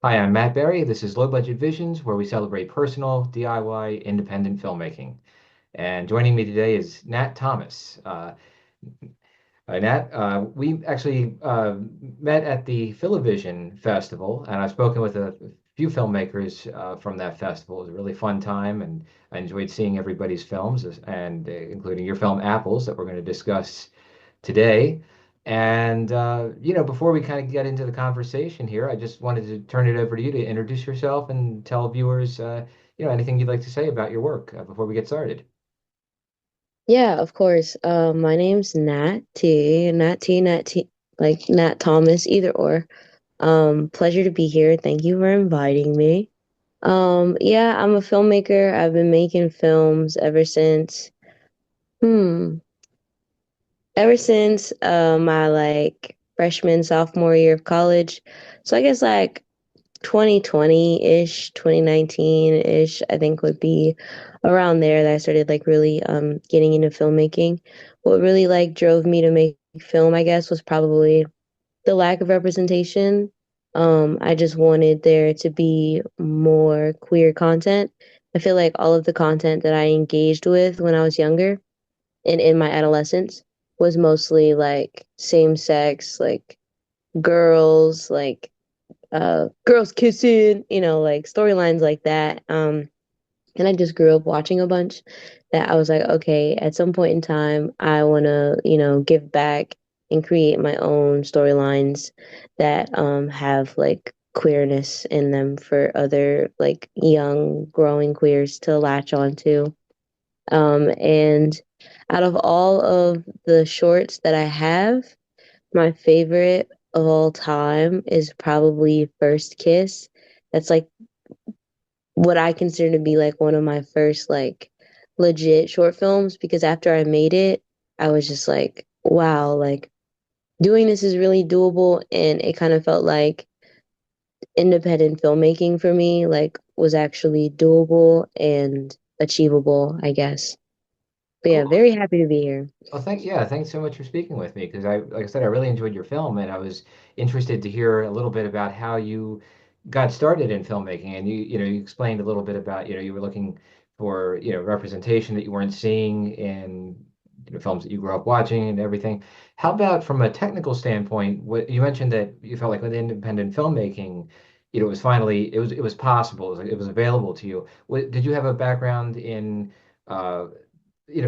Hi, I'm Matt Berry. This is Low Budget Visions, where we celebrate personal, DIY, independent filmmaking. And joining me today is Nat Thomas. Nat, we actually met at the Philovision Festival, and I've spoken with a few filmmakers from that festival. It was a really fun time, and I enjoyed seeing everybody's films, and including your film Apples that we're going to discuss today. And before we kind of get into the conversation here, I just wanted to turn it over to you to introduce yourself and tell viewers, anything you'd like to say about your work before we get started. Yeah, of course. My name's Nat T, like Nat Thomas, either or. Pleasure to be here. Thank you for inviting me. Yeah, I'm a filmmaker. I've been making films hmm, ever since my like freshman, sophomore year of college. So I guess like 2020-ish, 2019-ish, I think would be around there that I started like really getting into filmmaking. What really like drove me to make film, I guess, was probably the lack of representation. I just wanted there to be more queer content. I feel like all of the content that I engaged with when I was younger and in my adolescence was mostly like same sex, like girls, like girls kissing, like storylines like that. And I just grew up watching a bunch that I was like, okay, at some point in time, I want to, give back and create my own storylines that have like queerness in them for other like young growing queers to latch onto. And out of all of the shorts that I have, my favorite of all time is probably First Kiss. That's like what I consider to be like one of my first like legit short films because after I made it, I was just like, wow, like doing this is really doable and it kind of felt like independent filmmaking for me like was actually doable and achievable, I guess. But yeah, Cool. very happy to be here. Well, thanks so much for speaking with me because like I said, I really enjoyed your film, and I was interested to hear a little bit about how you got started in filmmaking. And you explained a little bit about, you were looking for, representation that you weren't seeing in, films that you grew up watching and everything. How about from a technical standpoint? What you mentioned that you felt like with independent filmmaking, it was possible, it was available to you. Did you have a background in uh,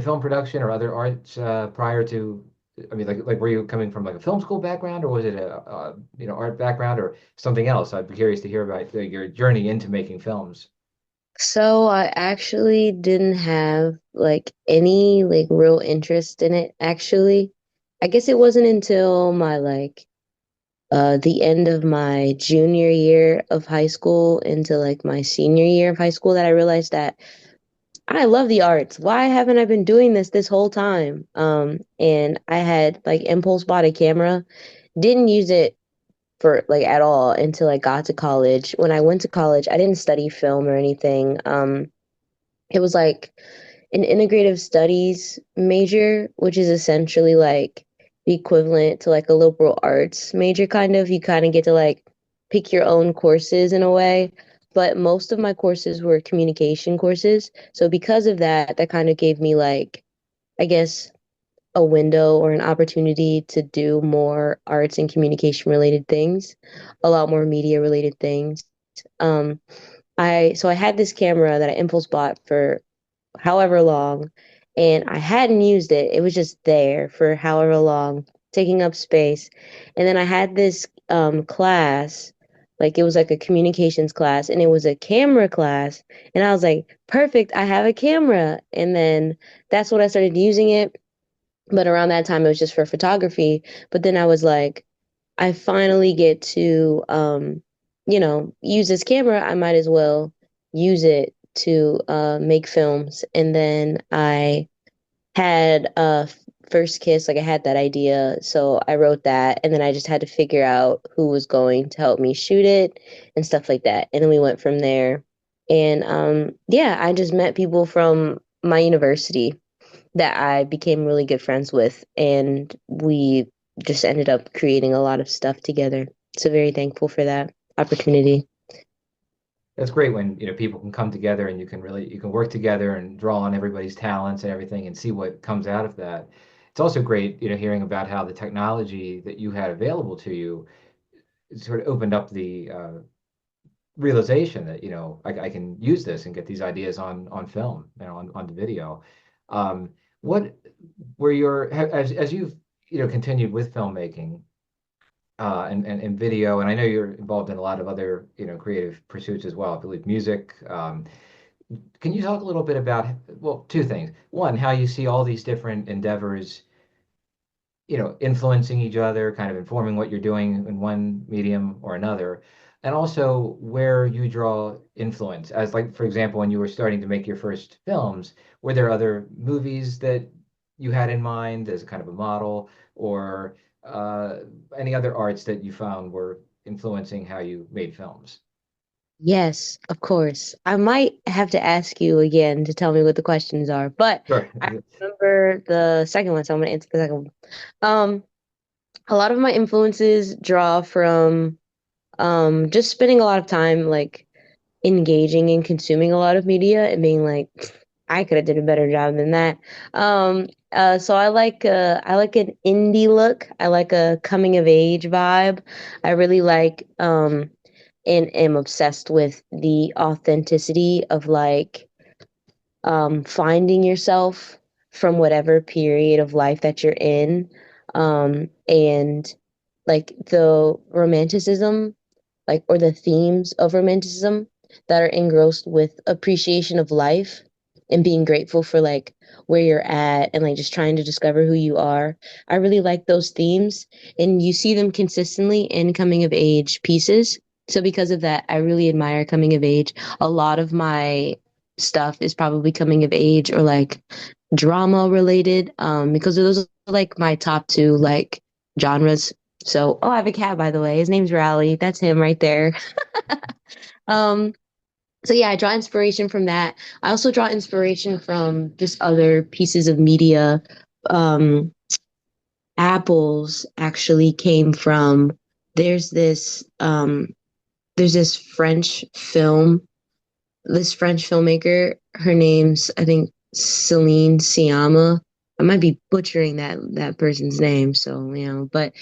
film production or other arts prior to? I mean, like were you coming from like a film school background, or was it a art background, or something else? I'd be curious to hear about your journey into making films. So I actually didn't have like any like real interest in it actually. I guess it wasn't until my like the end of my junior year of high school into like my senior year of high school that I realized that I love the arts. Why haven't I been doing this whole time? And I had like impulse bought a camera, didn't use it for like at all until I got to college. When I went to college, I didn't study film or anything. It was like an integrative studies major, which is essentially like the equivalent to like a liberal arts major, kind of. You kind of get to like pick your own courses in a way. But most of my courses were communication courses. So because of that, that kind of gave me like, I guess, a window or an opportunity to do more arts and communication related things, a lot more media related things. Um, I had this camera that I impulse bought for however long, and I hadn't used it. It was just there for however long, taking up space. And then I had this class, like it was like a communications class, and it was a camera class. And I was like, perfect, I have a camera. And then that's when I started using it. But around that time, it was just for photography. But then I was like, I finally get to, use this camera. I might as well use it to make films. And then I had First Kiss, like I had that idea. So I wrote that. And then I just had to figure out who was going to help me shoot it and stuff like that. And then we went from there. And yeah, I just met people from my university that I became really good friends with, and we just ended up creating a lot of stuff together. So very thankful for that opportunity. That's great when, people can come together and you can work together and draw on everybody's talents and everything and see what comes out of that. It's also great, hearing about how the technology that you had available to you sort of opened up the realization that, I can use this and get these ideas on film, on the video. What were as you've, continued with filmmaking, and video, and I know you're involved in a lot of other, creative pursuits as well. I believe music. Can you talk a little bit about, well, two things. One, how you see all these different endeavors, influencing each other, kind of informing what you're doing in one medium or another, and also where you draw influence. As like, for example, when you were starting to make your first films, were there other movies that you had in mind as kind of a model, or any other arts that you found were influencing how you made films? Yes, of course. I might have to ask you again to tell me what the questions are, but Sure. I remember the second one, so I'm gonna answer the second one. Um, a lot of my influences draw from just spending a lot of time like engaging and consuming a lot of media and being like, I could have did a better job than that. So I like an indie look. I like a coming of age vibe. I really like and am obsessed with the authenticity of like finding yourself from whatever period of life that you're in, and like the romanticism, like or the themes of romanticism that are engrossed with appreciation of life and being grateful for like where you're at and like just trying to discover who you are. I really like those themes, and you see them consistently in coming of age pieces. So because of that, I really admire coming of age. A lot of my stuff is probably coming of age or like drama related, because those are like my top two like genres. So, oh, I have a cat, by the way. His name's Rally. That's him right there. Um, so yeah, I draw inspiration from that. I also draw inspiration from just other pieces of media. Um, Apples actually came from there's this um there's this French filmmaker. Her name's I think Celine Siama. I might be butchering that person's name, so but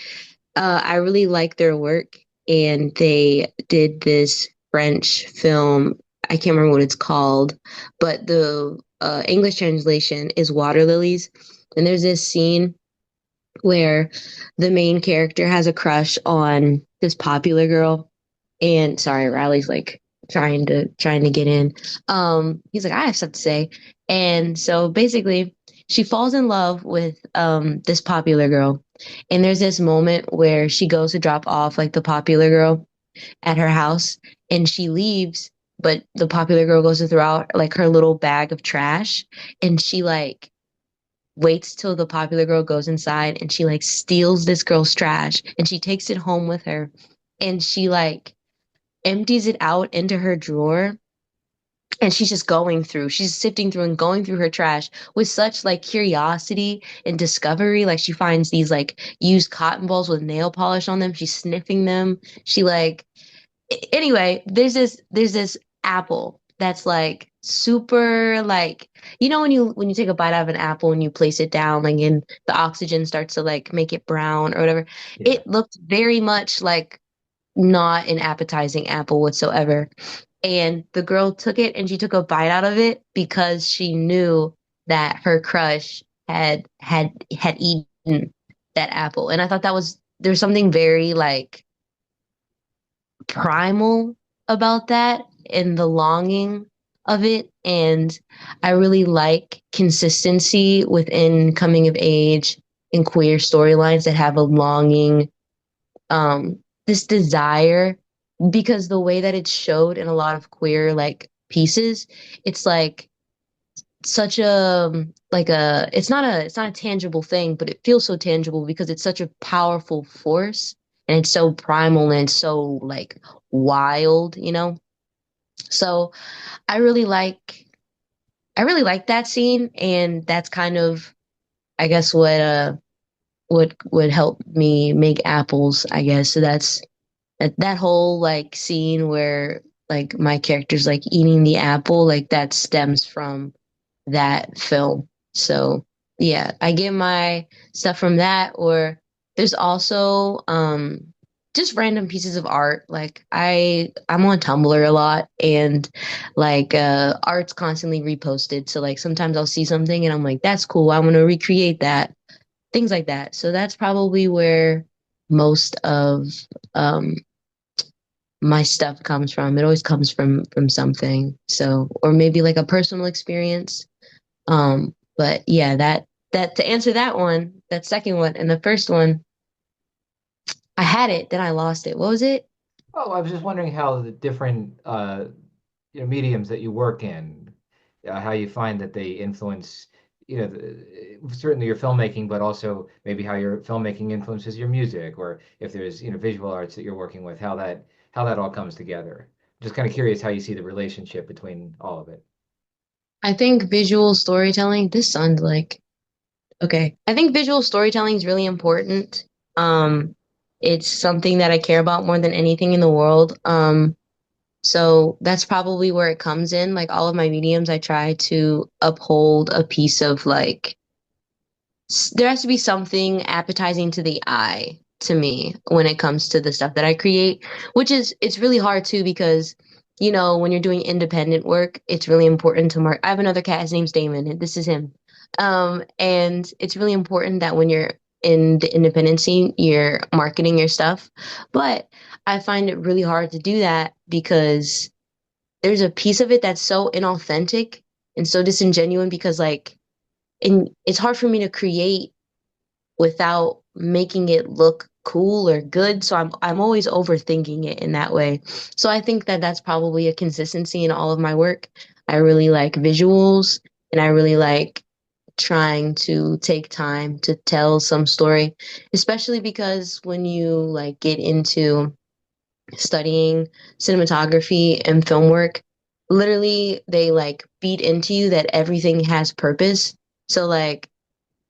I really like their work, and they did this French film. I can't remember what it's called, but the English translation is Water Lilies. And there's this scene where the main character has a crush on this popular girl. And sorry, Riley's like trying to get in. He's like, I have stuff to say. And so basically she falls in love with this popular girl. And there's this moment where she goes to drop off like the popular girl at her house, and she leaves, but the popular girl goes to throw out like her little bag of trash, and she like waits till the popular girl goes inside, and she like steals this girl's trash, and she takes it home with her, and she like empties it out into her drawer, and she's sifting through and going through her trash with such like curiosity and discovery. Like she finds these like used cotton balls with nail polish on them, she's sniffing them. She like anyway, there's this apple that's like super like, when you take a bite out of an apple and you place it down like and the oxygen starts to like make it brown or whatever. Yeah. It looked very much like not an appetizing apple whatsoever. And the girl took it and she took a bite out of it because she knew that her crush had eaten that apple. And I thought there's something very like primal about that and the longing of it. And I really like consistency within coming of age and queer storylines that have a longing, this desire, because the way that it's showed in a lot of queer like pieces, it's like such a like a it's not a tangible thing, but it feels so tangible because it's such a powerful force, and it's so primal and so like wild. So I really like I really like that scene, and that's kind of, I guess, what would help me make apples, I guess. So that's that whole like scene where like my characters like eating the apple, like that stems from that film. So yeah, I get my stuff from that. Or there's also just random pieces of art. Like I'm on Tumblr a lot, and like art's constantly reposted. So like sometimes I'll see something and I'm like, that's cool, I want to recreate that. Things like that. So that's probably where most of um my stuff comes from. It always comes from something. So, or maybe like a personal experience. But yeah, that to answer that one, that second one, and the first one, I had it, then I lost it. What was it? Oh, I was just wondering how the different mediums that you work in, how you find that they influence, certainly your filmmaking, but also maybe how your filmmaking influences your music, or if there's, visual arts that you're working with, how that all comes together. Just kind of curious how you see the relationship between all of it. I think visual storytelling, this sounds like okay. I think visual storytelling is really important. Um, it's something that I care about more than anything in the world. So that's probably where it comes in. Like all of my mediums, I try to uphold a piece of like there has to be something appetizing to the eye to me when it comes to the stuff that I create, which is it's really hard too because when you're doing independent work, it's really important to mark. I have another cat, his name's Damon, and this is him. And it's really important that when you're in the independent scene, you're marketing your stuff. But I find it really hard to do that because there's a piece of it that's so inauthentic and so disingenuous because like and it's hard for me to create without making it look cool or good. So I'm always overthinking it in that way. So I think that that's probably a consistency in all of my work. I really like visuals and I really like trying to take time to tell some story, especially because when you like get into studying cinematography and film work, literally they like beat into you that everything has purpose. So like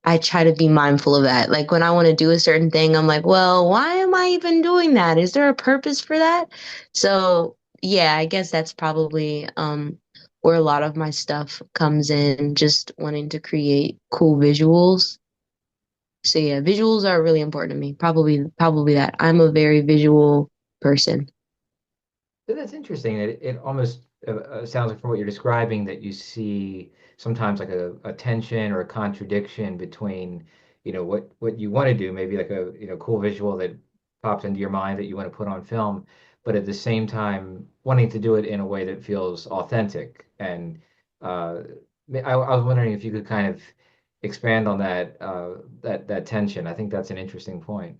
I try to be mindful of that. Like when I want to do a certain thing, I'm like, well, why am I even doing that? Is there a purpose for that? So, yeah, I guess that's probably where a lot of my stuff comes in, just wanting to create cool visuals. So yeah, visuals are really important to me. Probably that. I'm a very visual person. So that's interesting. It almost sounds like from what you're describing that you see sometimes like a tension or a contradiction between, what you want to do, maybe like a, cool visual that pops into your mind that you want to put on film, but at the same time wanting to do it in a way that feels authentic. And I was wondering if you could kind of expand on that tension. I think that's an interesting point.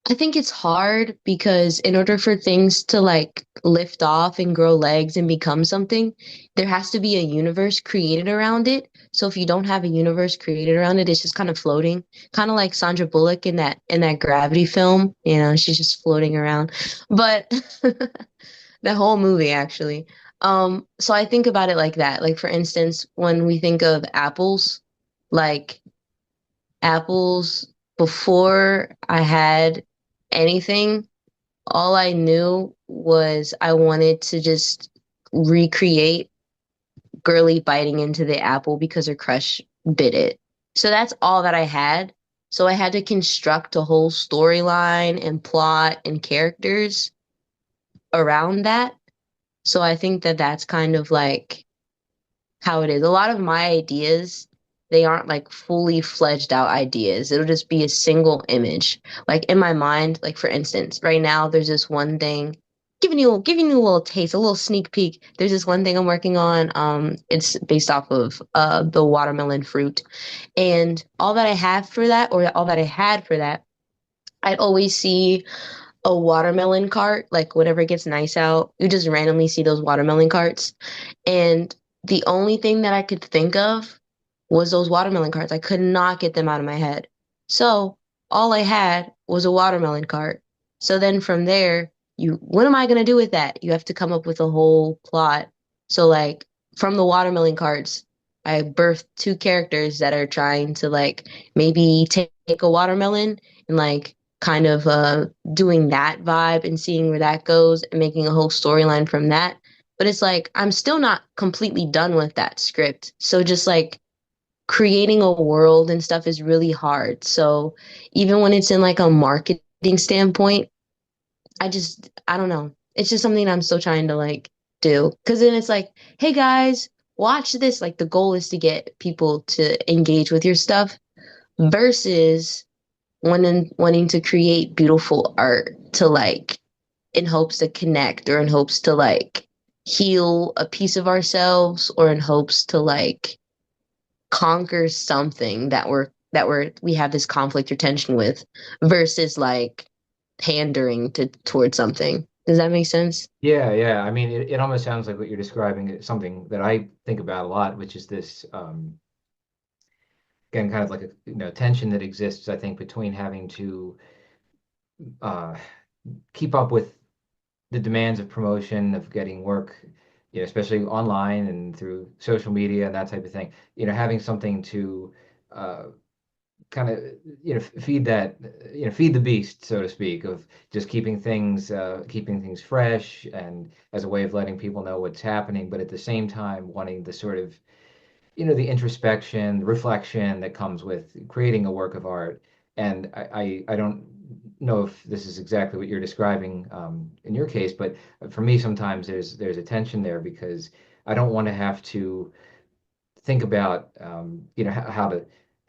I think it's hard because in order for things to like lift off and grow legs and become something, there has to be a universe created around it. So if you don't have a universe created around it, it's just kind of floating, kind of like Sandra Bullock in that Gravity film. She's just floating around. But the whole movie actually. So I think about it like that. Like for instance, when we think of like apples before I had anything, all I knew was I wanted to just recreate Girly biting into the apple because her crush bit it. So that's all that I had. So I had to construct a whole storyline and plot and characters around that. So I think that that's kind of like how it is. A lot of my ideas, they aren't like fully fledged out ideas. It'll just be a single image. Like in my mind, like for instance, right now there's this one thing giving you a little taste, a little sneak peek. There's this one thing I'm working on. It's based off of the watermelon fruit. And all that I have for that, or all that I had for that, I'd always see a watermelon cart, like whenever it gets nice out, you just randomly see those watermelon carts. And the only thing that I could think of was those watermelon carts. I could not get them out of my head. So all I had was a watermelon cart. So then from there, what am I gonna do with that? You have to come up with a whole plot. So like from the watermelon carts, I birthed two characters that are trying to like maybe take a watermelon and like kind of doing that vibe and seeing where that goes and making a whole storyline from that. But it's like I'm still not completely done with that script. So just like creating a world and stuff is really hard. So even when it's in like a marketing standpoint, I don't know. It's just something I'm still trying to like do. Cause then it's like, hey guys, watch this. Like the goal is to get people to engage with your stuff versus wanting to create beautiful art to like in hopes to connect or in hopes to like heal a piece of ourselves or in hopes to like conquer something we have this conflict or tension with versus like pandering to towards something. Does that make sense? Yeah, yeah. I mean, it almost sounds like what you're describing is something that I think about a lot, which is this, again, kind of like a, tension that exists, I think, between having to uh, keep up with the demands of promotion, of getting work, especially online and through social media and that type of thing. Having something to uh, kind of feed that feed the beast, so to speak, of just keeping things fresh and as a way of letting people know what's happening, but at the same time wanting the sort of the introspection, the reflection that comes with creating a work of art. And I don't know if this is exactly what you're describing in your case, but for me, sometimes there's a tension there because I don't want to have to think about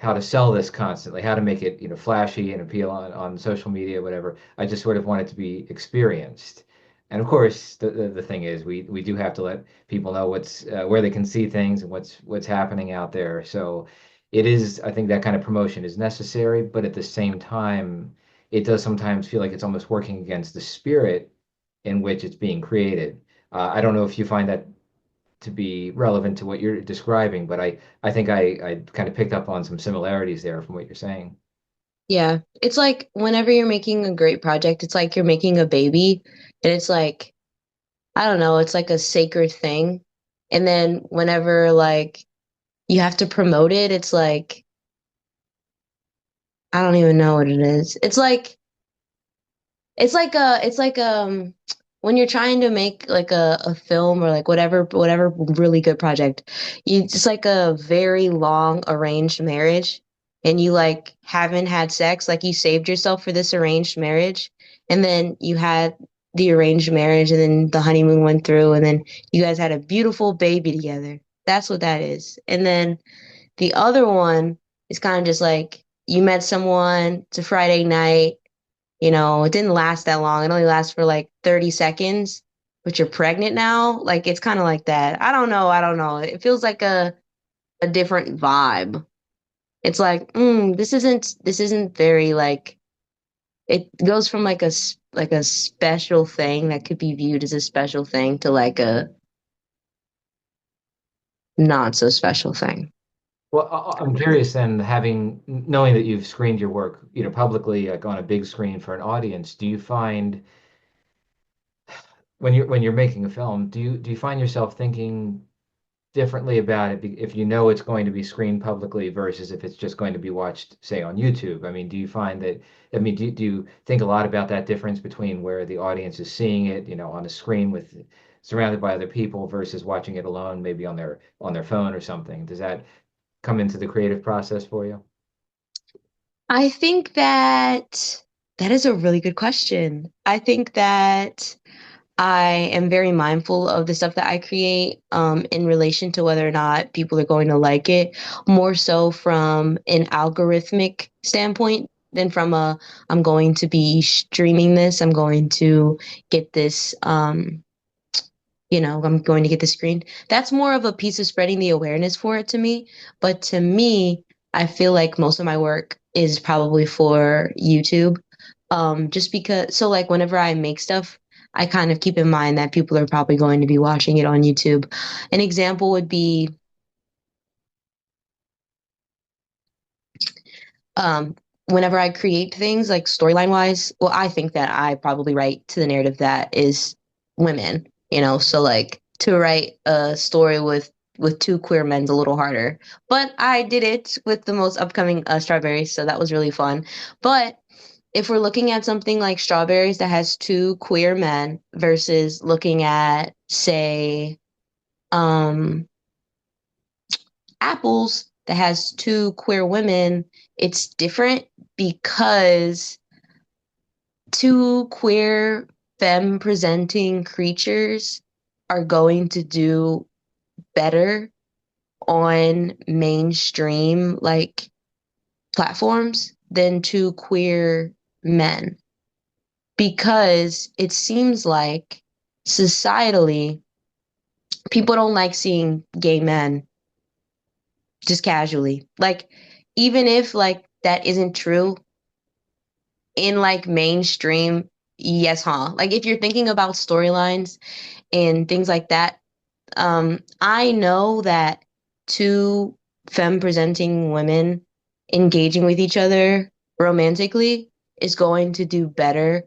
how to sell this constantly, how to make it flashy and appeal on social media, whatever. I just sort of want it to be experienced. And of course, the thing is, we do have to let people know what's where they can see things and what's happening out there. So it is, I think that kind of promotion is necessary, but at the same time, it does sometimes feel like it's almost working against the spirit in which it's being created. I don't know if you find that to be relevant to what you're describing, but I think I kind of picked up on some similarities there from what you're saying. Yeah. It's like whenever you're making a great project, it's like you're making a baby and it's like I don't know, it's like a sacred thing. And then whenever like you have to promote it, it's like I don't even know what it is. It's like when you're trying to make like a film or like whatever really good project, you it's like a very long arranged marriage and you like haven't had sex, like you saved yourself for this arranged marriage and then you had the arranged marriage and then the honeymoon went through and then you guys had a beautiful baby together. That's what that is. And then the other one is kind of just like you met someone, it's a Friday night, it didn't last that long. It only lasts for like 30 seconds, but you're pregnant now. Like it's kind of like that. I don't know. I don't know. It feels like a different vibe. It's like, this isn't very like it goes from like like a special thing that could be viewed as a special thing to like a not so special thing. Well, I'm curious then, knowing that you've screened your work, publicly, like on a big screen for an audience, do you find when you're making a film, do you find yourself thinking differently about it if you know it's going to be screened publicly versus if it's just going to be watched, say, on YouTube? I mean, do you find that, I mean, do you think a lot about that difference between where the audience is seeing it, on a screen with surrounded by other people versus watching it alone, maybe on their phone or something? Does that come into the creative process for you? I think that that is a really good question. I think that I am very mindful of the stuff that I create in relation to whether or not people are going to like it, more so from an algorithmic standpoint than from a I'm going to be streaming this, I'm going to get this I'm going to get the screen. That's more of a piece of spreading the awareness for it to me. But to me, I feel like most of my work is probably for YouTube. Just because, so like whenever I make stuff, I kind of keep in mind that people are probably going to be watching it on YouTube. An example would be um, whenever I create things like storyline wise, well, I think that I probably write to the narrative that is women, so like to write a story with two queer men's a little harder. But I did it with the most upcoming strawberries, so that was really fun. But if we're looking at something like Strawberries that has two queer men versus looking at, say, um, Apples that has two queer women, it's different because two queer femme presenting creatures are going to do better on mainstream like platforms than two queer men because it seems like societally people don't like seeing gay men just casually. Like even if like that isn't true in like mainstream, yes, huh? Like if you're thinking about storylines and things like that, I know that two femme presenting women engaging with each other romantically is going to do better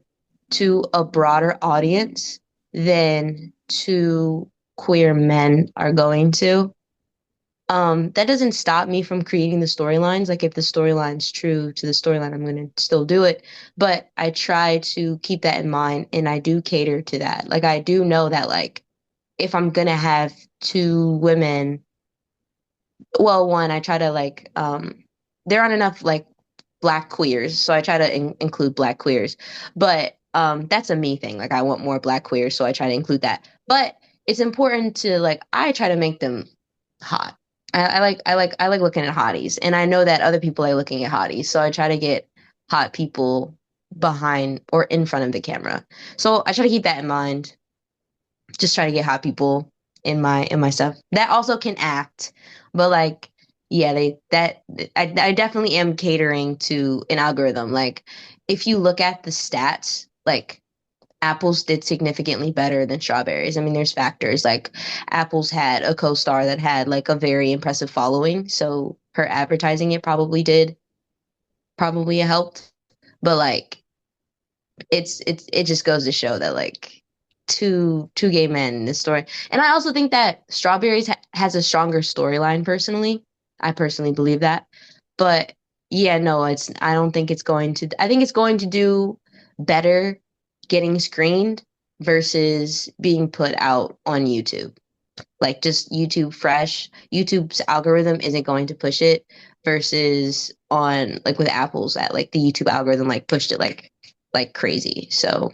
to a broader audience than two queer men are going to. That doesn't stop me from creating the storylines. Like if the storyline's true to the storyline, I'm gonna still do it. But I try to keep that in mind and I do cater to that. Like I do know that like if I'm gonna have two women, well, one, I try to like there aren't enough like black queers, so I try to include black queers. But that's a me thing. Like I want more black queers, so I try to include that. But it's important to like I try to make them hot. I like looking at hotties, and I know that other people are looking at hotties, so I try to get hot people behind or in front of the camera. So I try to keep that in mind, just try to get hot people in my stuff that also can act, but like yeah, they that I definitely am catering to an algorithm. Like if you look at the stats, like Apples did significantly better than Strawberries. I mean, there's factors like Apples had a co-star that had like a very impressive following, so her advertising it probably helped, but like it just goes to show that like two gay men in this story. And I also think that Strawberries has a stronger storyline personally. I personally believe that. But yeah, no, it's I don't think it's going to I think it's going to do better getting screened versus being put out on YouTube. Like just YouTube fresh. YouTube's algorithm isn't going to push it versus on like with Apple's that like the YouTube algorithm like pushed it like crazy. So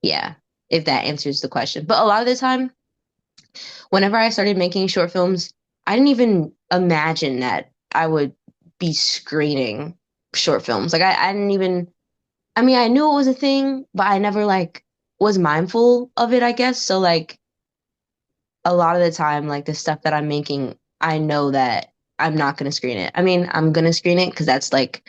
yeah, if that answers the question. But a lot of the time, whenever I started making short films, I didn't even imagine that I would be screening short films. Like I didn't even I mean I knew it was a thing, but I never like was mindful of it, I guess. So like a lot of the time, like the stuff that I'm making, I know that I'm not gonna screen it. I mean, I'm gonna screen it because that's like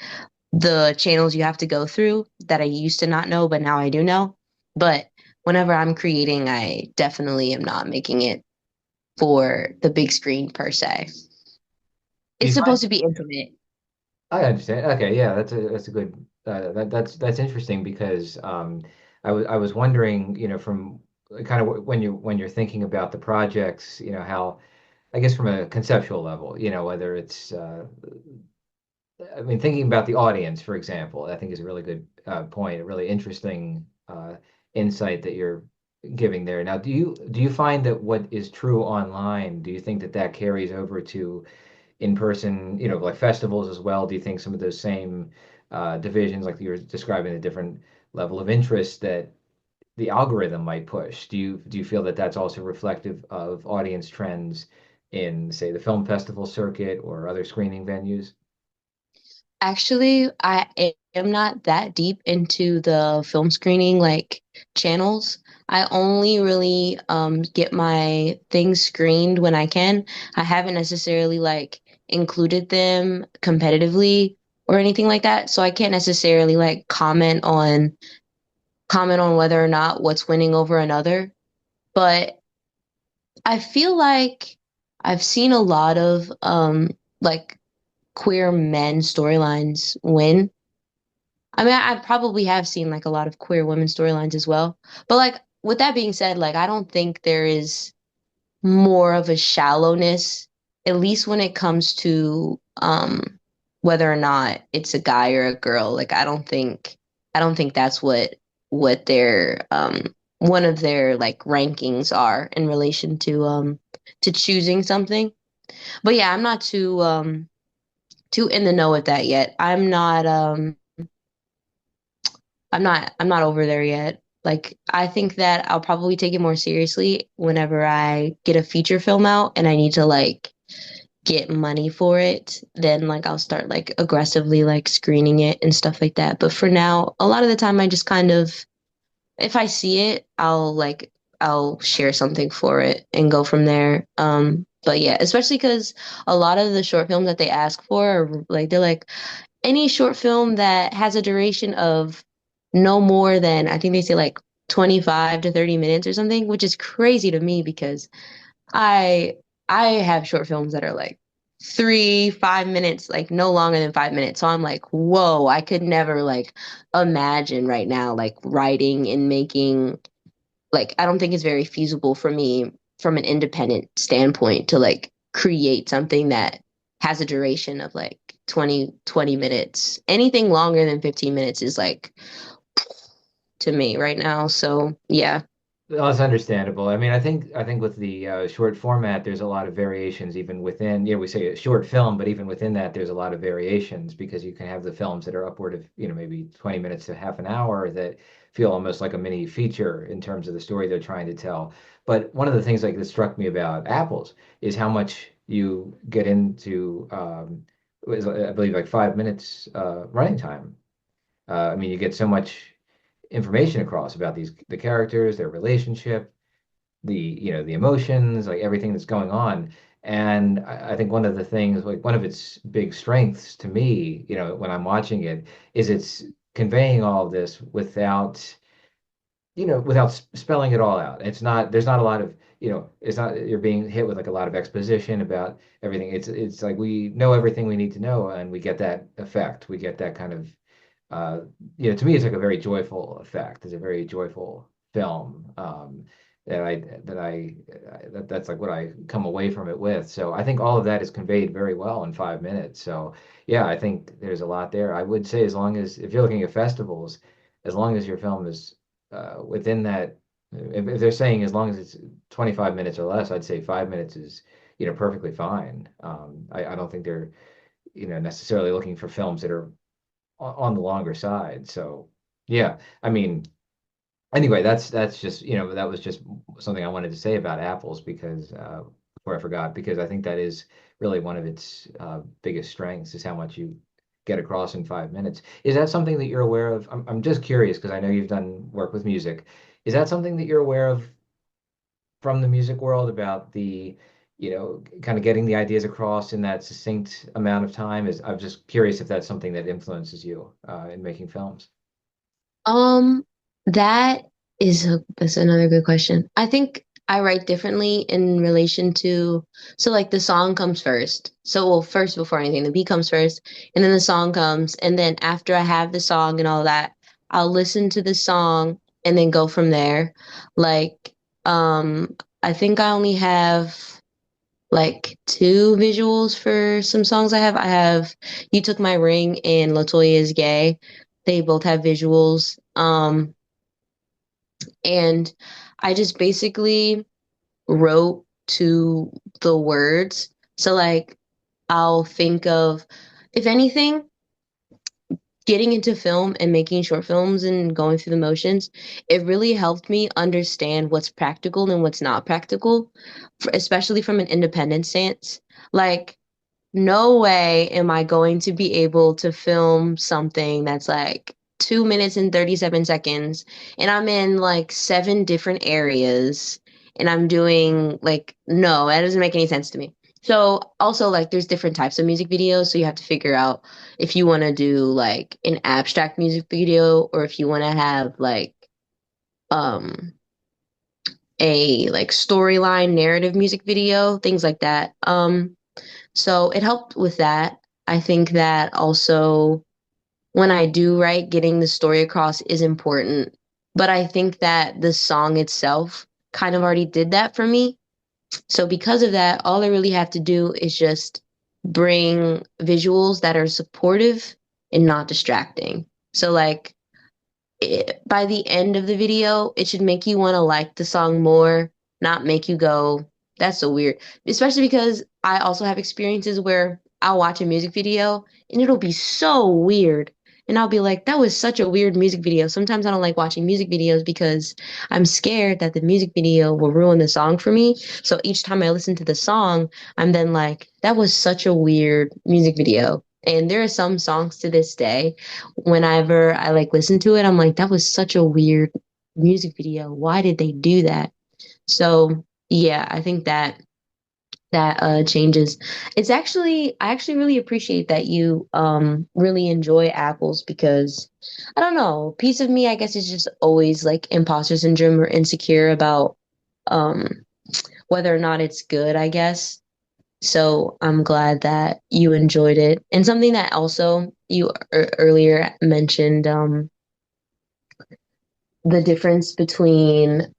the channels you have to go through that I used to not know, but now I do know. But whenever I'm creating, I definitely am not making it for the big screen per se. Do It's you find supposed to be intimate. I understand. Okay, yeah, that's a good that's interesting because I was wondering, from kind of when you're thinking about the projects, how I guess from a conceptual level, whether it's I mean thinking about the audience, for example, I think is a really good point, a really interesting insight that you're giving there. Now, do you find that what is true online, do you think that that carries over to in person, like festivals as well? Do you think some of those same divisions, like you're describing, the different level of interest that the algorithm might push? Do you feel that that's also reflective of audience trends in, say, the film festival circuit or other screening venues? Actually, am not that deep into the film screening like channels. I only really get my things screened when I can. I haven't necessarily like included them competitively or anything like that. So I can't necessarily like comment on whether or not what's winning over another. But I feel like I've seen a lot of like queer men storylines win. I mean, I probably have seen like a lot of queer women storylines as well. But like with that being said, like I don't think there is more of a shallowness, at least when it comes to whether or not it's a guy or a girl. Like I don't think I don't think that's what their one of their like rankings are in relation to choosing something. But yeah, I'm not too in the know with that yet. I'm not over there yet. Like I think that I'll probably take it more seriously whenever I get a feature film out and I need to like get money for it. Then like I'll start like aggressively like screening it and stuff like that. But for now, a lot of the time I just kind of, if I see it, I'll share something for it and go from there. But yeah, especially because a lot of the short films that they ask for are like they're like any short film that has a duration of no more than, I think they say like 25 to 30 minutes or something, which is crazy to me because I I have short films that are like 3, 5 minutes, like no longer than 5 minutes. So I'm like, whoa, I could never like imagine right now like writing and making, like I don't think it's very feasible for me from an independent standpoint to like create something that has a duration of like 20 minutes. Anything longer than 15 minutes is like to me right now. So yeah. Well, that's understandable. I mean, I think with the short format, there's a lot of variations even within. We say a short film, but even within that, there's a lot of variations because you can have the films that are upward of maybe 20 minutes to half an hour that feel almost like a mini feature in terms of the story they're trying to tell. But one of the things like that struck me about Apples is how much you get into. I believe like 5 minutes running time. I mean, you get so much information across about the characters, their relationship, the emotions, like everything that's going on. And I think one of the things, like one of its big strengths to me, when I'm watching it, is it's conveying all of this without spelling it all out. There's not a lot of, it's not, you're being hit with like a lot of exposition about everything. It's like we know everything we need to know and we get that effect. We get that kind of, uh, to me, it's like a very joyful effect. It's a very joyful film. That's like what I come away from it with. So I think all of that is conveyed very well in 5 minutes. So yeah, I think there's a lot there. I would say as long as if you're looking at festivals, as long as your film is within that, if they're saying as long as it's 25 minutes or less, I'd say 5 minutes is, perfectly fine. I don't think they're, necessarily looking for films that are on the longer side. So yeah, I mean, anyway, that's just, that was just something I wanted to say about apples because before I forgot, because I think that is really one of its biggest strengths is how much you get across in 5 minutes. Is that something that you're aware of? I'm just curious because I know you've done work with music. Is that something that you're aware of from the music world about kind of getting the ideas across in that succinct amount of time? I'm just curious if that's something that influences you in making films. Um, that that's another good question. I think I write differently in relation to, so like the song comes first. So well, first before anything, the beat comes first, and then the song comes, and then after I have the song and all that, I'll listen to the song and then go from there. Like, I think I only have like two visuals for some songs I have. I have You Took My Ring and Latoya Is Gay. They both have visuals. And I just basically wrote to the words. So like I'll think of, if anything, getting into film and making short films and going through the motions, it really helped me understand what's practical and what's not practical, especially from an independent stance. Like no way am I going to be able to film something that's like 2 minutes and 37 seconds, and I'm in like seven different areas, and I'm doing like, no, that doesn't make any sense to me. So, also, like, there's different types of music videos, so you have to figure out if you want to do like an abstract music video or if you want to have like, um, a like storyline narrative music video, things like that. So it helped with that. I think that also when I do write, getting the story across is important. But I think that the song itself kind of already did that for me. So because of that, all I really have to do is just bring visuals that are supportive and not distracting. So like by the end of the video, it should make you want to like the song more, not make you go, that's so weird. Especially because I also have experiences where I'll watch a music video and it'll be so weird. And I'll be like, that was such a weird music video. Sometimes I don't like watching music videos because I'm scared that the music video will ruin the song for me. So each time I listen to the song, I'm then like, that was such a weird music video. And there are some songs to this day whenever I like listen to it, I'm like, that was such a weird music video. Why did they do that? So yeah, I think that changes. It's actually I actually really appreciate that you really enjoy apples because I don't know, piece of me I guess is just always like imposter syndrome or insecure about um whether or not it's good, I guess. So I'm glad that you enjoyed it. And something that also you earlier mentioned, the difference between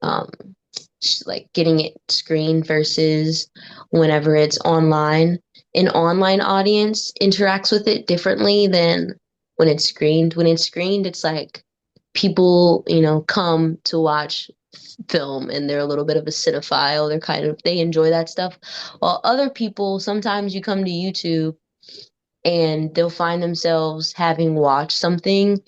like getting it screened versus whenever it's online. An online audience interacts with it differently than when it's screened. When it's screened, it's like people, come to watch film and they're a little bit of a cinephile. They enjoy that stuff. While other people, sometimes you come to YouTube and they'll find themselves having watched something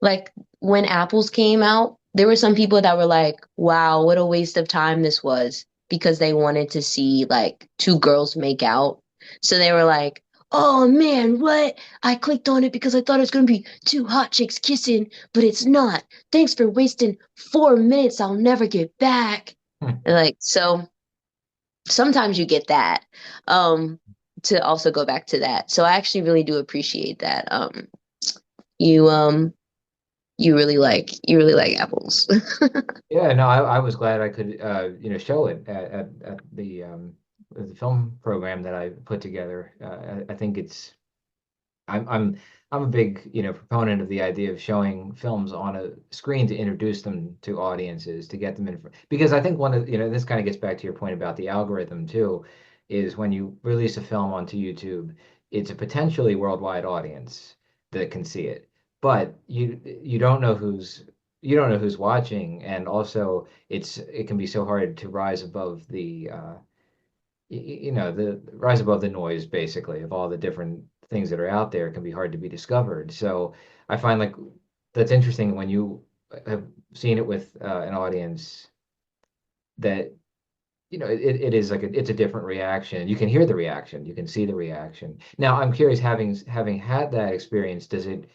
like when apples came out, there were some people that were like, wow, what a waste of time this was because they wanted to see like two girls make out. So they were like, oh man, what? I clicked on it because I thought it was going to be two hot chicks kissing, but it's not. Thanks for wasting 4 minutes I'll never get back. Hmm. And like, so sometimes you get that. Um, to also go back to that. So I actually really do appreciate that. You you really like apples. Yeah, no, I was glad I could show it at the film program that I put together. I think it's I'm I'm I'm a big, proponent of the idea of showing films on a screen to introduce them to audiences, to get them in, because I think one of, this kind of gets back to your point about the algorithm too, is when you release a film onto YouTube, it's a potentially worldwide audience that can see it. But you don't know who's watching, and also it can be so hard to rise above the rise above the noise basically of all the different things that are out there. It can be hard to be discovered. So I find like that's interesting when you have seen it with an audience that it is like it's a different reaction. You can hear the reaction, you can see the reaction. Now I'm curious, having had that experience, does it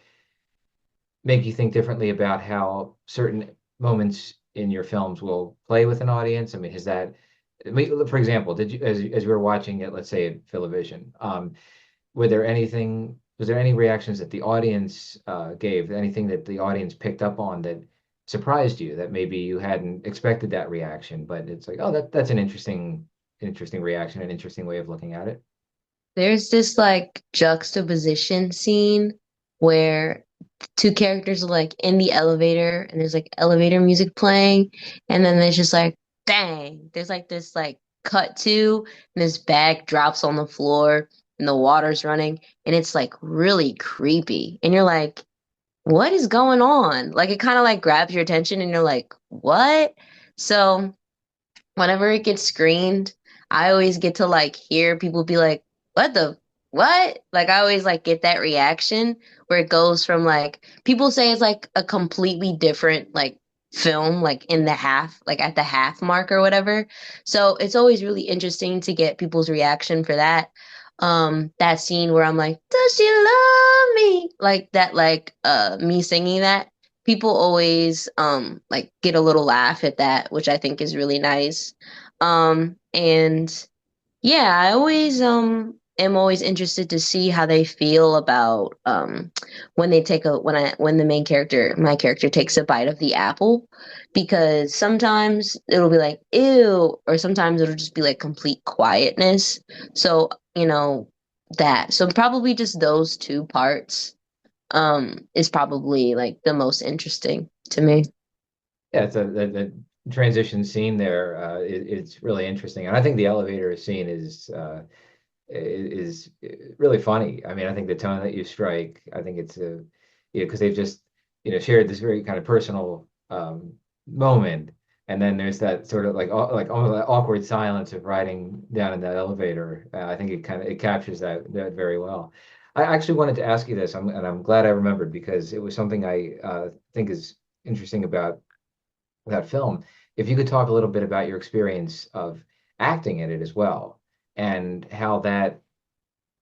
make you think differently about how certain moments in your films will play with an audience? I mean, I mean, for example, did you, as you were watching it, let's say at Philovision, was there any reactions that the audience gave, anything that the audience picked up on that surprised you, that maybe you hadn't expected that reaction, but it's like, oh, that's an interesting reaction, an interesting way of looking at it. There's this like juxtaposition scene where two characters are like in the elevator and there's like elevator music playing and then there's just like bang, there's like this like cut to and this bag drops on the floor and the water's running and it's like really creepy and you're like, what is going on? Like it kind of like grabs your attention and you're like, what? So whenever it gets screened, I always get to like hear people be like, "What the what?" Like I always like get that reaction where it goes from like people say it's like a completely different like film like in the half like at the half mark or whatever. So it's always really interesting to get people's reaction for that. That scene where I'm like, "Does she love me?" Like that me singing that people always like get a little laugh at that, which I think is really nice. And yeah, I always am always interested to see how they feel about when they take a when the main character my character takes a bite of the apple because sometimes it'll be like ew or sometimes it'll just be like complete quietness. So, that. So probably just those two parts is probably like the most interesting to me. Yeah, it's the transition scene there. It's really interesting, and I think the elevator scene is really funny. I mean, I think the tone that you strike, I think it's because they've just shared this very kind of personal moment, and then there's that sort of like almost like awkward silence of riding down in that elevator. I think it captures that very well. I actually wanted to ask you this, and I'm glad I remembered because it was something I think is interesting about that film. If you could talk a little bit about your experience of acting in it as well, and how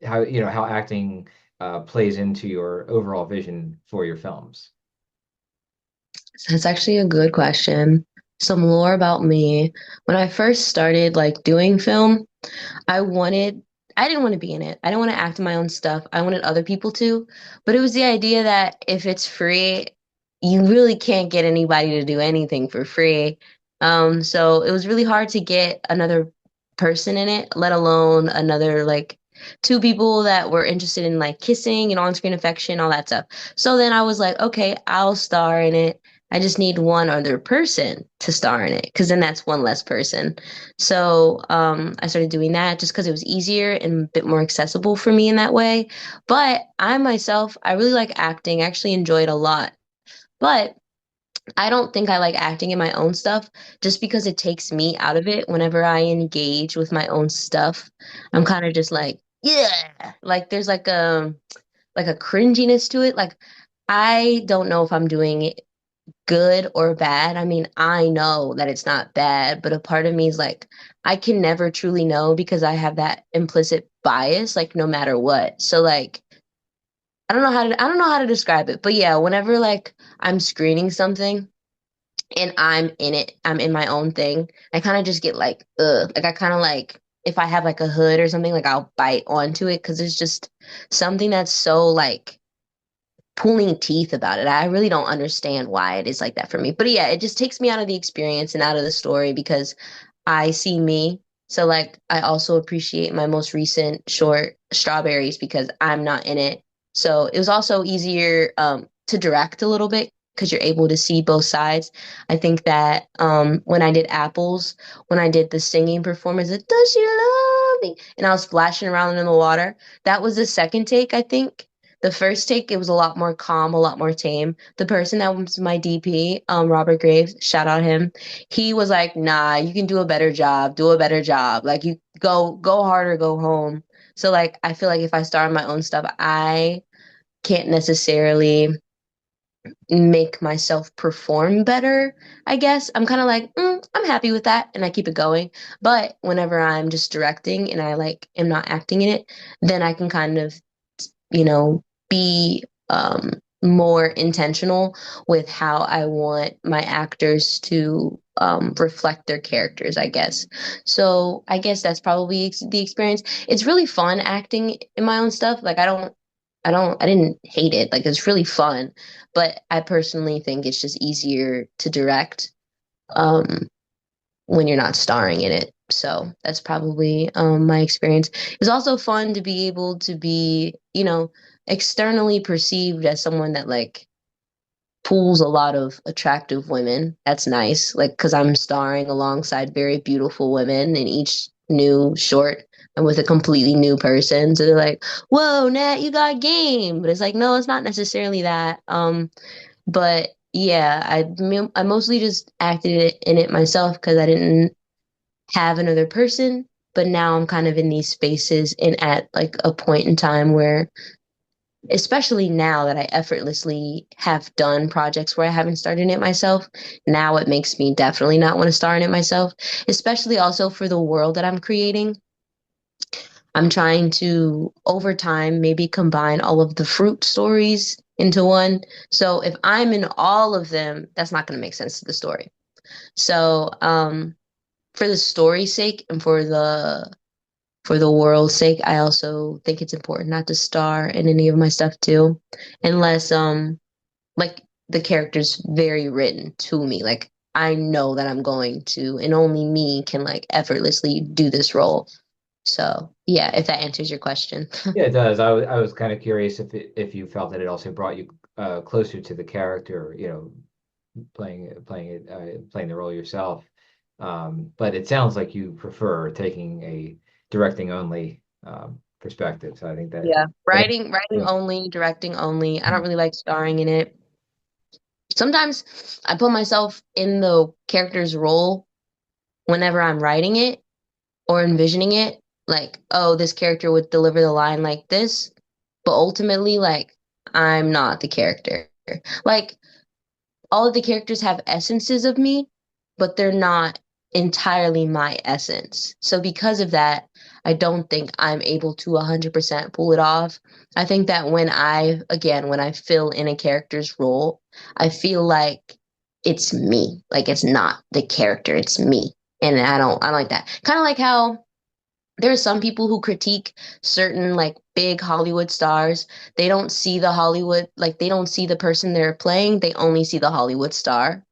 acting plays into your overall vision for your films. That's actually a good question. Some lore about me. When I first started like doing film, I wanted I didn't want to be in it. I didn't want to act in my own stuff. I wanted other people to. But it was the idea that if it's free, you really can't get anybody to do anything for free. So it was really hard to get another person in it, let alone another like two people that were interested in like kissing and on-screen affection, all that stuff. So then I was like, okay, I'll star in it. I just need one other person to star in it because then that's one less person. So I started doing that just because it was easier and a bit more accessible for me in that way. But I myself, I really like acting. I actually enjoy it a lot. But I don't think I like acting in my own stuff just because it takes me out of it. Whenever I engage with my own stuff, I'm kind of just like, yeah, like there's like a cringiness to it. Like I don't know if I'm doing it good or bad. I mean, I know that it's not bad, but a part of me is like, I can never truly know because I have that implicit bias, like no matter what. So like, I don't know how to describe it, but yeah, whenever like I'm screening something and I'm in it, I'm in my own thing, I kind of just get like, ugh, like I kind of like, if I have like a hood or something, like I'll bite onto it because it's just something that's so like pulling teeth about it. I really don't understand why it is like that for me. But yeah, it just takes me out of the experience and out of the story because I see me. So like I also appreciate my most recent short Strawberries because I'm not in it. So it was also easier to direct a little bit because you're able to see both sides. I think that when I did Apples, when I did the singing performance, Does She Love Me? And I was splashing around in the water. That was the second take, I think. The first take, it was a lot more calm, a lot more tame. The person that was my DP, Robert Graves, shout out him. He was like, "Nah, you can do a better job. Do a better job. Like you go harder, go home." So like, I feel like if I start my own stuff, I can't necessarily make myself perform better, I guess. I'm kind of like, I'm happy with that, and I keep it going. But whenever I'm just directing and I like am not acting in it, then I can kind of be more intentional with how I want my actors to reflect their characters, I guess. So I guess that's probably the experience. It's really fun acting in my own stuff. Like I didn't hate it. Like it's really fun, but I personally think it's just easier to direct um, when you're not starring in it. So that's probably my experience. It was also fun to be able to be, externally perceived as someone that like pulls a lot of attractive women. That's nice. Like, because I'm starring alongside very beautiful women in each new short. I'm with a completely new person. So they're like, whoa, Nat, you got game. But it's like, no, it's not necessarily that. But yeah, I mostly just acted in it myself because I didn't have another person. But now I'm kind of in these spaces and at like a point in time where, especially now that I effortlessly have done projects where I haven't started it myself, now it makes me definitely not want to star in it myself, especially also for the world that I'm creating. I'm trying to, over time, maybe combine all of the fruit stories into one. So if I'm in all of them, that's not going to make sense to the story. So, for the story's sake and for the world's sake, I also think it's important not to star in any of my stuff too, unless like the character's very written to me. Like I know that I'm going to, and only me can like effortlessly do this role. So yeah, if that answers your question. Yeah, it does. I was kind of curious if you felt that it also brought you closer to the character, playing the role yourself. But it sounds like you prefer taking a directing only perspective. So I think that Yeah, that writing yeah. only, directing only. I don't really like starring in it. Sometimes I put myself in the character's role whenever I'm writing it or envisioning it, like, oh, this character would deliver the line like this, but ultimately, like, I'm not the character. Like, all of the characters have essences of me, but they're not entirely my essence. So because of that, I don't think I'm able to 100% pull it off. I think that when I fill in a character's role, I feel like it's me. Like it's not the character, it's me. And I don't like that. Kind of like how there are some people who critique certain like big Hollywood stars. They don't see the Hollywood, like they don't see the person they're playing. They only see the Hollywood star.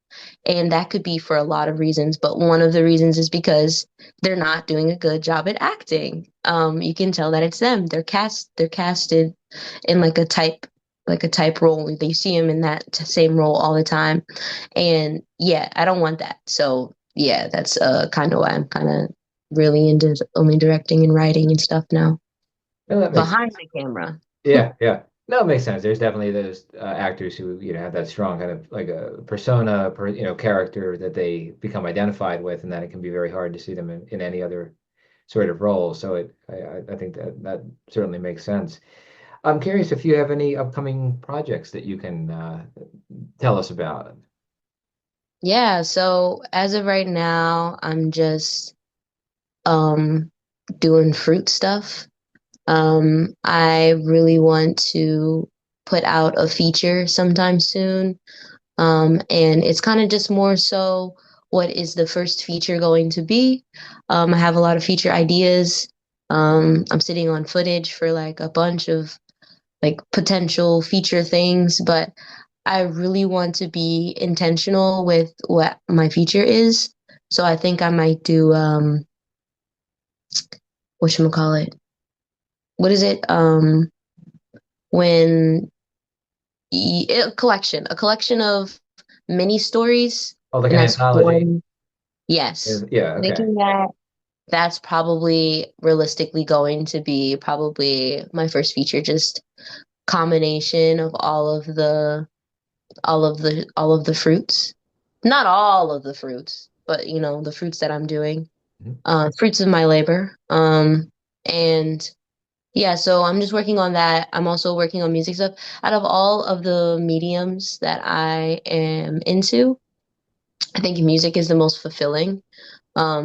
And that could be for a lot of reasons, but one of the reasons is because they're not doing a good job at acting. You can tell that it's them. They're casted in like a type role. They see them in that same role all the time. And yeah, I don't want that. So yeah, that's kind of why I'm kind of really into only directing and writing and stuff now. No, that makes Behind sense. the camera. Yeah, yeah. No, it makes sense. There's definitely those actors who, have that strong kind of like a persona, character that they become identified with, and that it can be very hard to see them in any other sort of role. So I think that certainly makes sense. I'm curious if you have any upcoming projects that you can tell us about. Yeah, so as of right now, I'm just um doing fruit stuff. I really want to put out a feature sometime soon. And it's kind of just more so what is the first feature going to be? I have a lot of feature ideas. I'm sitting on footage for like a bunch of like potential feature things, but I really want to be intentional with what my feature is. So I think I might do whatchamacallit? What is it? When a collection of mini stories, Oh, like and an that's anthology? one. Yes, Yeah, okay. making that. That's probably realistically going to be probably my first feature. Just combination of all of the fruits, not all of the fruits, but the fruits that I'm doing, Mhm. fruits of my labor. And yeah, so I'm just working on that. I'm also working on music stuff. Out of all of the mediums that I am into, I think music is the most fulfilling.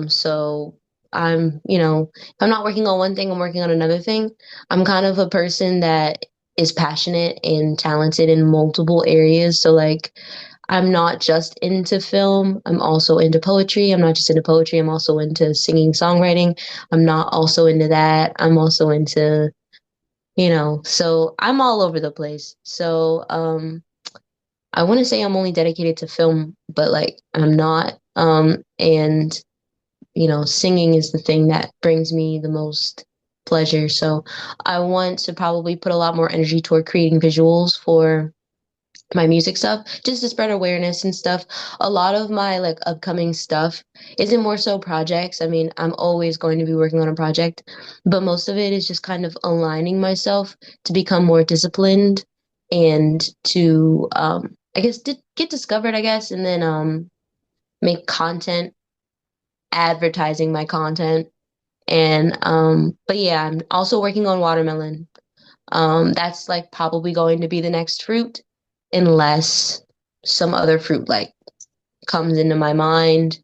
So if I'm not working on one thing, I'm working on another thing. I'm kind of a person that is passionate and talented in multiple areas. So like I'm not just into film, I'm also into poetry. I'm not just into poetry, I'm also into singing, songwriting. I'm not also into that. I'm also into so I'm all over the place. So I want to say I'm only dedicated to film, but like I'm not. And singing is the thing that brings me the most pleasure. So I want to probably put a lot more energy toward creating visuals for my music stuff, just to spread awareness and stuff. A lot of my like upcoming stuff isn't more so projects. I mean, I'm always going to be working on a project, but most of it is just kind of aligning myself to become more disciplined and to I guess get discovered, I guess, and then make content, advertising my content. And but yeah, I'm also working on watermelon. That's like probably going to be the next fruit unless some other fruit like comes into my mind.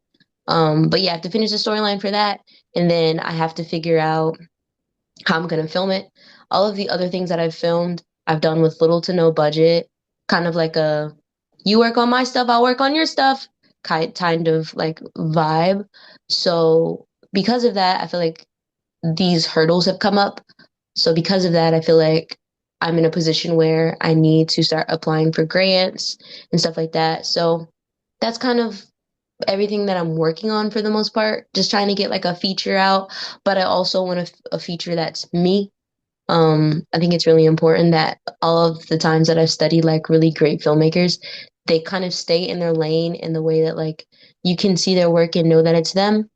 But yeah, I have to finish the storyline for that, and then I have to figure out how I'm gonna film it. All of the other things that I've filmed, I've done with little to no budget, kind of like a you work on my stuff, I'll work on your stuff kind of like vibe. So because of that, I feel like these hurdles have come up. So because of that, I feel like I'm in a position where I need to start applying for grants and stuff like that. So that's kind of everything that I'm working on for the most part, just trying to get like a feature out, but I also want a feature that's me. I think it's really important that all of the times that I've studied like really great filmmakers, they kind of stay in their lane in the way that like you can see their work and know that it's them.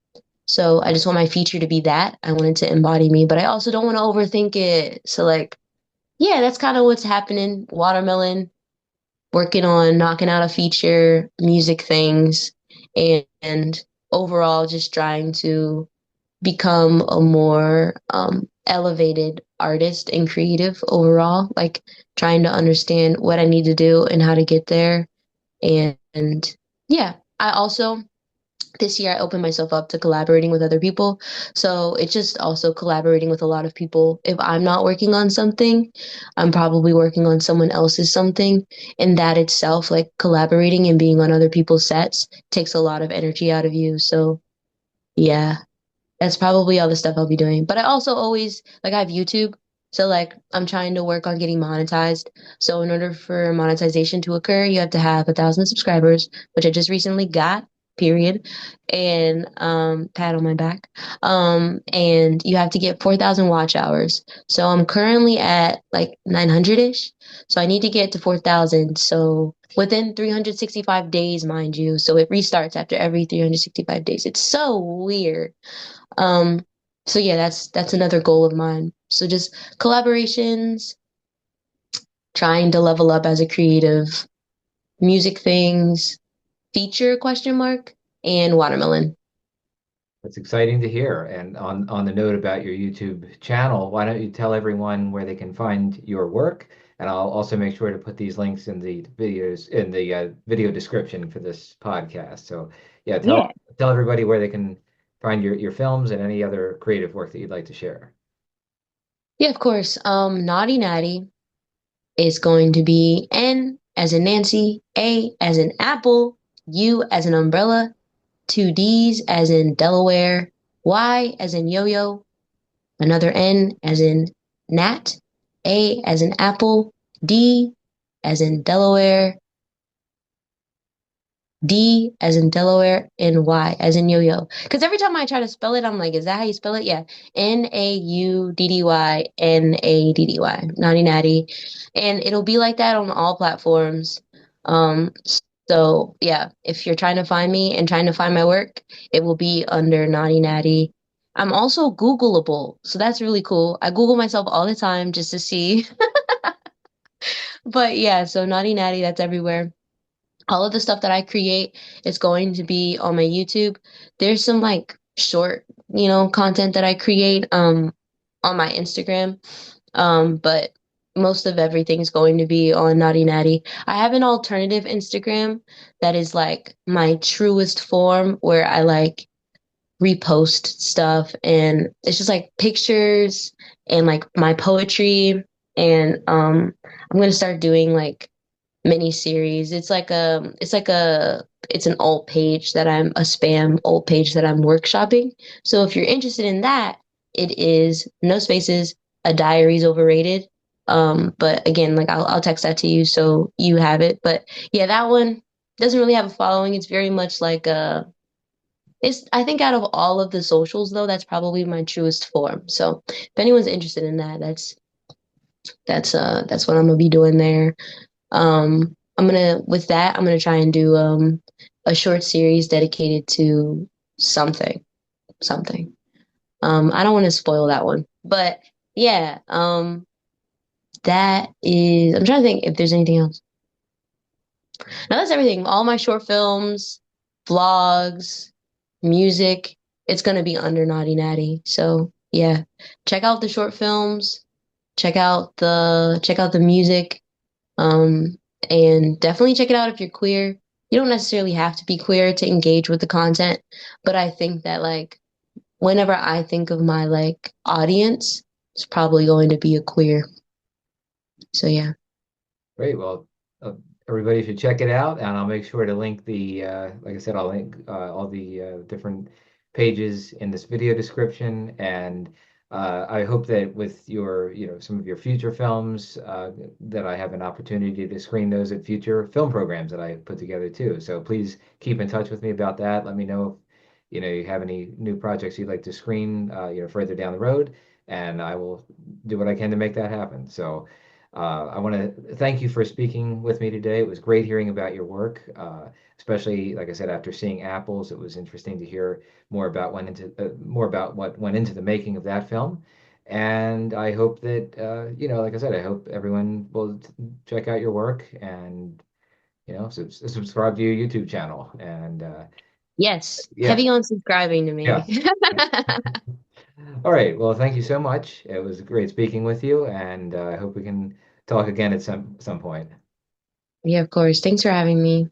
So I just want my feature to be that. I want it to embody me, but I also don't want to overthink it. So like, yeah, that's kind of what's happening. Watermelon, working on knocking out a feature, music things, and overall just trying to become a more elevated artist and creative overall, like trying to understand what I need to do and how to get there. And yeah, I also this year I opened myself up to collaborating with other people. So it's just also collaborating with a lot of people. If I'm not working on something, I'm probably working on someone else's something. And that itself, like collaborating and being on other people's sets, takes a lot of energy out of you. So yeah, that's probably all the stuff I'll be doing. But I also always like I have YouTube. So like I'm trying to work on getting monetized. So in order for monetization to occur, you have to have 1,000 subscribers, which I just recently got, period. And pat on my back. And you have to get 4,000 watch hours. So I'm currently at like 900-ish. So I need to get to 4,000. So within 365 days, mind you. So it restarts after every 365 days. It's so weird. Um, so yeah, that's another goal of mine. So just collaborations, trying to level up as a creative, music things, feature question mark, and watermelon. That's exciting to hear. And on the note about your YouTube channel, why don't you tell everyone where they can find your work? And I'll also make sure to put these links in the videos in the video description for this podcast. So yeah, Yeah. tell everybody where they can find your films and any other creative work that you'd like to share. Yeah, of course. Naughty Natty is going to be N as in Nancy, A as in apple, U as in umbrella, two D's as in Delaware, Y as in yo-yo, another N as in Nat, A as in apple, D as in Delaware, D as in Delaware, and Y as in yo-yo. Because every time I try to spell it, I'm like, is that how you spell it? Yeah. Nauddy, Naughty Natty. And it'll be like that on all platforms. Um, so yeah, if you're trying to find me and trying to find my work, it will be under Naughty Natty. I'm also Googleable, so that's really cool. I Google myself all the time just to see. But yeah, so Naughty Natty, that's everywhere. All of the stuff that I create is going to be on my YouTube. There's some like short, content that I create on my Instagram. But most of everything is going to be on Naughty Natty. I have an alternative Instagram that is like my truest form where I like repost stuff and it's just like pictures and like my poetry and I'm gonna start doing like mini series. It's an alt page that I'm a spam alt page that I'm workshopping. So if you're interested in that, it is no spaces, a diary's overrated. But again, like I'll text that to you so you have it. But yeah, that one doesn't really have a following. It's very much like it's I think out of all of the socials though, that's probably my truest form. So if anyone's interested in that, that's what I'm gonna be doing there. I'm gonna try and do a short series dedicated to something, something. I don't want to spoil that one, but yeah, that is, I'm trying to think if there's anything else. Now that's everything. All my short films, vlogs, music, it's gonna be under Naughty Natty. So yeah, check out the short films, check out the music. Um, and definitely check it out if you're queer. You don't necessarily have to be queer to engage with the content, but I think that like whenever I think of my like audience, it's probably going to be a queer. So yeah. Great. Well, uh, everybody should check it out, and I'll make sure to link like I said, I'll link all the different pages in this video description. And I hope that with some of your future films, that I have an opportunity to screen those at future film programs that I put together too. So please keep in touch with me about that. Let me know if, you have any new projects you'd like to screen, further down the road, and I will do what I can to make that happen. So. I want to thank you for speaking with me today. It was great hearing about your work, especially, like I said, after seeing Apples. It was interesting to hear more about what went into the making of that film. And I hope that, like I said, I hope everyone will check out your work. And subscribe to your YouTube channel. And Yes, yeah, heavy on subscribing to yeah. me. All right. Well, thank you so much. It was great speaking with you, and I hope we can talk again at some point. Yeah, of course. Thanks for having me.